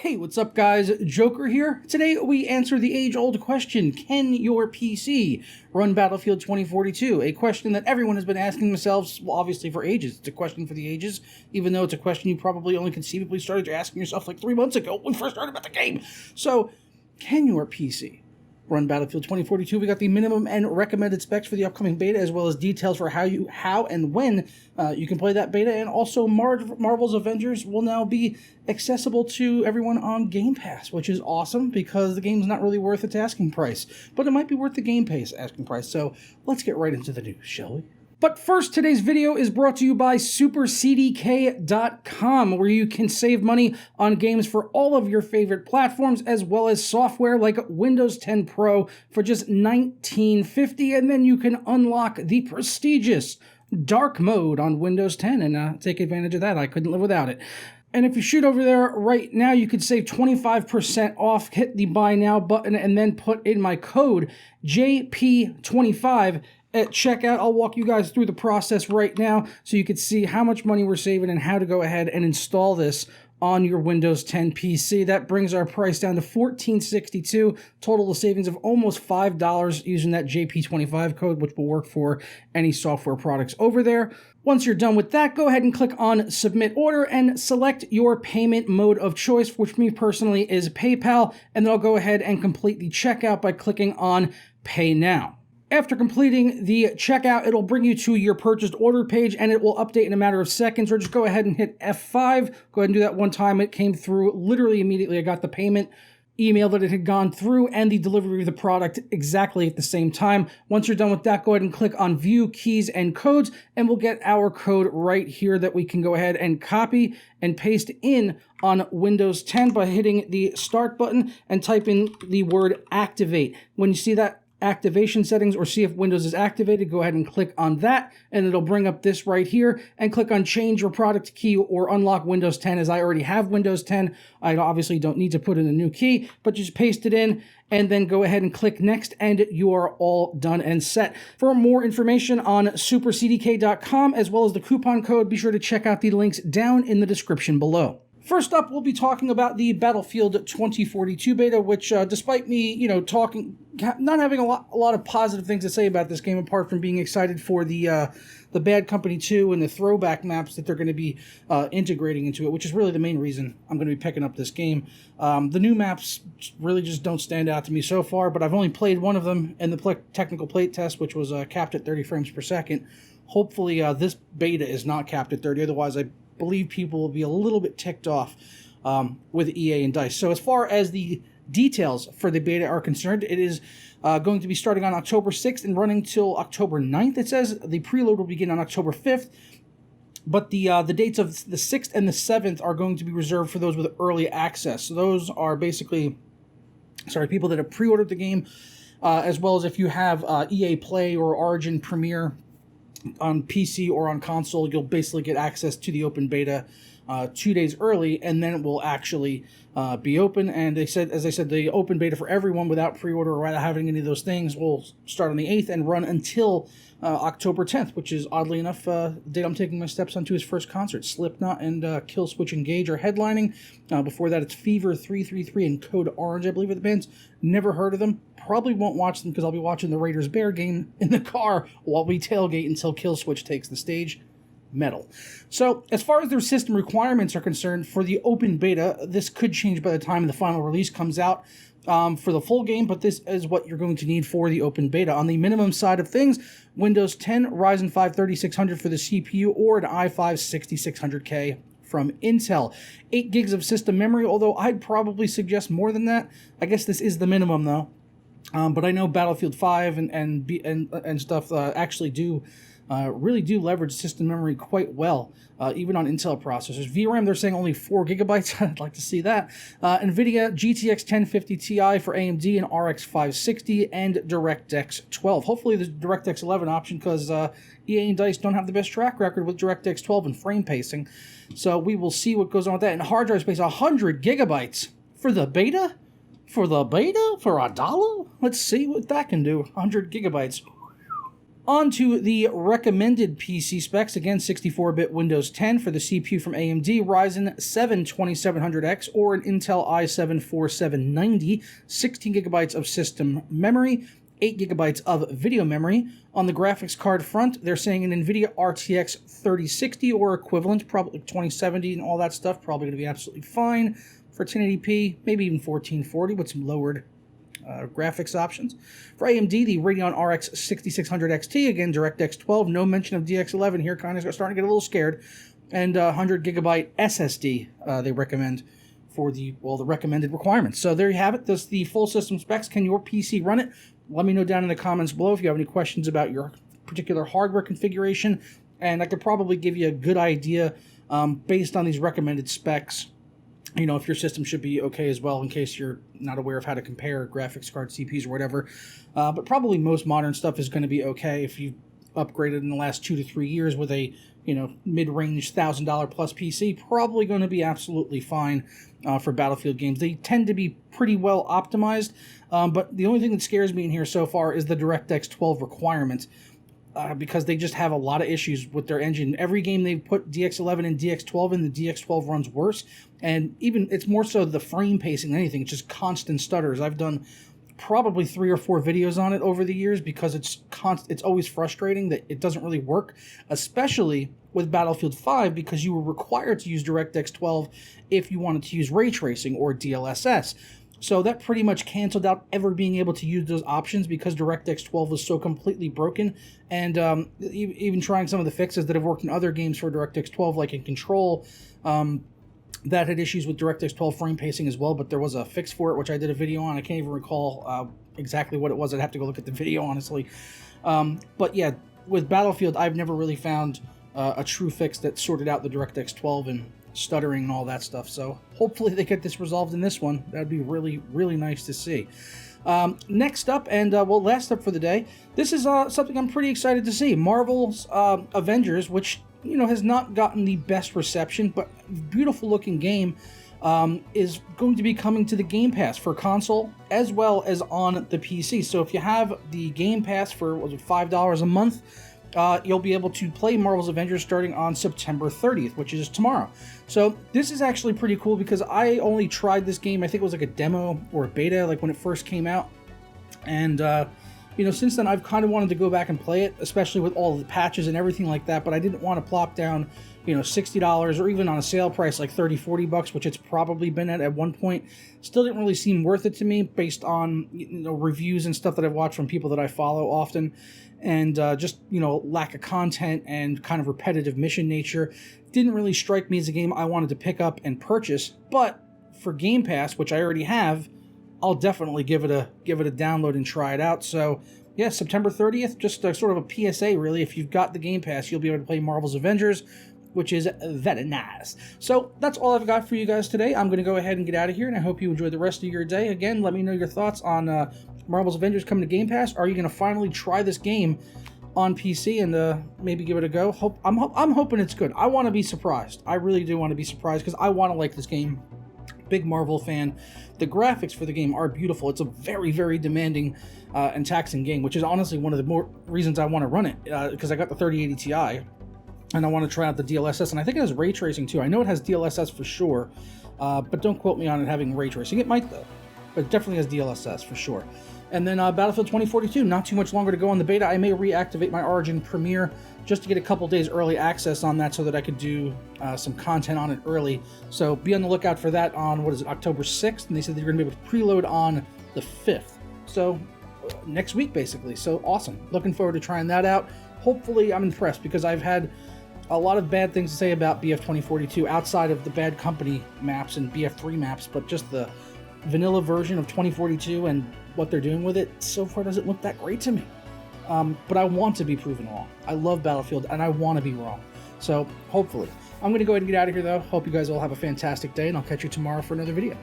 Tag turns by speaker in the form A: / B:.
A: Hey, what's up guys? Joker here. Today we answer the age-old question, can your PC run Battlefield 2042? A question that everyone has been asking themselves, well, obviously for ages. It's a question for the ages, even though it's a question you probably only conceivably started asking yourself like 3 months ago when we first started about the game. So, can your PC run Battlefield 2042? We got the minimum and recommended specs for the upcoming beta, as well as details for how and when you can play that beta, and also Marvel's Avengers will now be accessible to everyone on Game Pass, which is awesome because the game's not really worth its asking price, but it might be worth the Game Pass asking price. So let's get right into the news, shall we? But first, today's video is brought to you by supercdk.com, where you can save money on games for all of your favorite platforms, as well as software like Windows 10 Pro for just $19.50, and then you can unlock the prestigious dark mode on Windows 10 and take advantage of that. I couldn't live without it. And if you shoot over there right now, you could save 25% off. Hit the buy now button and then put in my code JP25 at checkout. I'll walk you guys through the process right now so you can see how much money we're saving and how to go ahead and install this on your Windows 10 PC. That brings our price down to $14.62, total of savings of almost $5 using that JP25 code, which will work for any software products over there. Once you're done with that, go ahead and click on Submit Order and select your payment mode of choice, which for me personally is PayPal, and then I'll go ahead and complete the checkout by clicking on Pay Now. After completing the checkout, it'll bring you to your purchased order page, and it will update in a matter of seconds, or just go ahead and hit F5. Go ahead and do that one time. It came through literally immediately. I got the payment email that it had gone through and the delivery of the product exactly at the same time. Once you're done with that, go ahead and click on View Keys and Codes, and we'll get our code right here that we can go ahead and copy and paste in on Windows 10 by hitting the Start button and type in the word Activate. When you see that activation settings or see if Windows is activated, go ahead and click on that, and it'll bring up this right here, and click on change your product key or unlock Windows 10. As I already have Windows 10, I obviously don't need to put in a new key, but just paste it in and then go ahead and click next, and you are all done and set. For more information on supercdk.com as well as the coupon code, be sure to check out the links down in the description below. First up, we'll be talking about the Battlefield 2042 beta, which, despite me, not having a lot of positive things to say about this game, apart from being excited for the Bad Company 2 and the throwback maps that they're going to be integrating into it, which is really the main reason I'm going to be picking up this game. The new maps really just don't stand out to me so far, but I've only played one of them in the technical plate test, which was capped at 30 frames per second. Hopefully, this beta is not capped at 30, otherwise I believe people will be a little bit ticked off with EA and DICE. So as far as the details for the beta are concerned, it is going to be starting on October 6th and running till October 9th. It says the preload will begin on October 5th, but the dates of the 6th and the 7th are going to be reserved for those with early access. So those are basically, people that have pre-ordered the game, as well as if you have EA Play or Origin Premier on PC or on console, you'll basically get access to the open beta 2 days early, and then it will actually be open. And they said, as I said, the open beta for everyone without pre-order or without having any of those things will start on the 8th and run until October 10th, which is, oddly enough, the date I'm taking my stepson to his first concert. Slipknot and Killswitch Engage are headlining. Before that, it's Fever 333 and Code Orange, I believe, are the bands. Never heard of them. Probably won't watch them because I'll be watching the Raiders-Bear game in the car while we tailgate until Killswitch takes the stage. Metal. So, as far as their system requirements are concerned, for the open beta, this could change by the time the final release comes out for the full game, but this is what you're going to need for the open beta. On the minimum side of things, Windows 10, Ryzen 5 3600 for the CPU, or an i5 6600K from Intel. 8 gigs of system memory, although I'd probably suggest more than that. I guess this is the minimum, though. But I know Battlefield 5 and stuff actually really do leverage system memory quite well, even on Intel processors. VRAM, they're saying only 4 gigabytes. I'd like to see that. NVIDIA GTX 1050 Ti for AMD and RX 560 and DirectX 12. Hopefully the DirectX 11 option, because EA and DICE don't have the best track record with DirectX 12 and frame pacing. So we will see what goes on with that. And hard drive space, 100 gigabytes for the beta? For $1? Let's see what that can do. 100 gigabytes. On to the recommended PC specs. Again, 64-bit Windows 10 for the CPU from AMD, Ryzen 7 2700X or an Intel i7 4790, 16 gigabytes of system memory, 8 gigabytes of video memory. On the graphics card front, they're saying an NVIDIA RTX 3060 or equivalent, probably 2070 and all that stuff, probably going to be absolutely fine for 1080p, maybe even 1440 with some lowered graphics options. For AMD, the Radeon RX 6600 XT, again, DirectX 12, no mention of DX11 here, kind of starting to get a little scared, and 100 gigabyte SSD they recommend for the recommended requirements. So there you have it. That's the full system specs. Can your PC run it? Let me know down in the comments below if you have any questions about your particular hardware configuration, and I could probably give you a good idea based on these recommended specs, you know, if your system should be okay as well, in case you're not aware of how to compare graphics card CPUs or whatever. But probably most modern stuff is going to be okay if you upgraded in the last 2 to 3 years with a, you know, mid-range $1,000 plus PC. Probably going to be absolutely fine for Battlefield games. They tend to be pretty well optimized, but the only thing that scares me in here so far is the DirectX 12 requirement. Because they just have a lot of issues with their engine. Every game they've put DX11 and DX12 in, the DX12 runs worse. And even, it's more so the frame pacing than anything. It's just constant stutters. I've done probably 3 or 4 videos on it over the years because it's always frustrating that it doesn't really work, especially with Battlefield 5 because you were required to use DirectX 12 if you wanted to use ray tracing or DLSS. So that pretty much canceled out ever being able to use those options because DirectX 12 was so completely broken. And even trying some of the fixes that have worked in other games for DirectX 12, like in Control, that had issues with DirectX 12 frame pacing as well, but there was a fix for it, which I did a video on. I can't even recall exactly what it was. I'd have to go look at the video, honestly. But yeah, with Battlefield, I've never really found a true fix that sorted out the DirectX 12 and stuttering and all that stuff. So hopefully they get this resolved in this one. That'd be really, really nice to see. Next up, and last up for the day, this is something I'm pretty excited to see. Marvel's Avengers, which, you know, has not gotten the best reception, but beautiful looking game, is going to be coming to the Game Pass for console as well as on the PC. So if you have the Game Pass for, was it $5 a month, you'll be able to play Marvel's Avengers starting on September 30th, which is tomorrow. So this is actually pretty cool because I only tried this game, I think it was like a demo or a beta, like when it first came out. And, you know, since then I've kind of wanted to go back and play it, especially with all the patches and everything like that, but I didn't want to plop down, you know, $60 or even on a sale price like 30, 40 bucks, which it's probably been at one point. Still didn't really seem worth it to me based on, you know, reviews and stuff that I've watched from people that I follow often. And just, you know, lack of content and kind of repetitive mission nature didn't really strike me as a game I wanted to pick up and purchase. But for Game Pass, which I already have, I'll definitely give it a download and try it out. So yeah, September 30th, just sort of a PSA really. If you've got the Game Pass, you'll be able to play Marvel's Avengers, which is very nice. So that's all I've got for you guys today. I'm going to go ahead and get out of here, and I hope you enjoy the rest of your day. Again, let me know your thoughts on Marvel's Avengers coming to Game Pass. Are you going to finally try this game on PC and maybe give it a go? I'm hoping it's good. I want to be surprised. I really do want to be surprised because I want to like this game. Big Marvel fan. The graphics for the game are beautiful. It's a very, very demanding and taxing game, which is honestly one of the more reasons I want to run it, because I got the 3080 Ti and I want to try out the DLSS, and I think it has ray tracing too. I know it has DLSS for sure, but don't quote me on it having ray tracing. It might though, but it definitely has DLSS for sure. And then Battlefield 2042, not too much longer to go on the beta. I may reactivate my Origin Premiere just to get a couple days early access on that so that I could do some content on it early. So be on the lookout for that on, what is it, October 6th? And they said they're going to be able to preload on the 5th. So next week, basically. So awesome. Looking forward to trying that out. Hopefully I'm impressed because I've had a lot of bad things to say about BF 2042 outside of the Bad Company maps and BF3 maps, but just the vanilla version of 2042 and what they're doing with it so far doesn't look that great to me. But I want to be proven wrong. I love Battlefield and I want to be wrong. So hopefully. I'm going to go ahead and get out of here though. Hope you guys all have a fantastic day, and I'll catch you tomorrow for another video.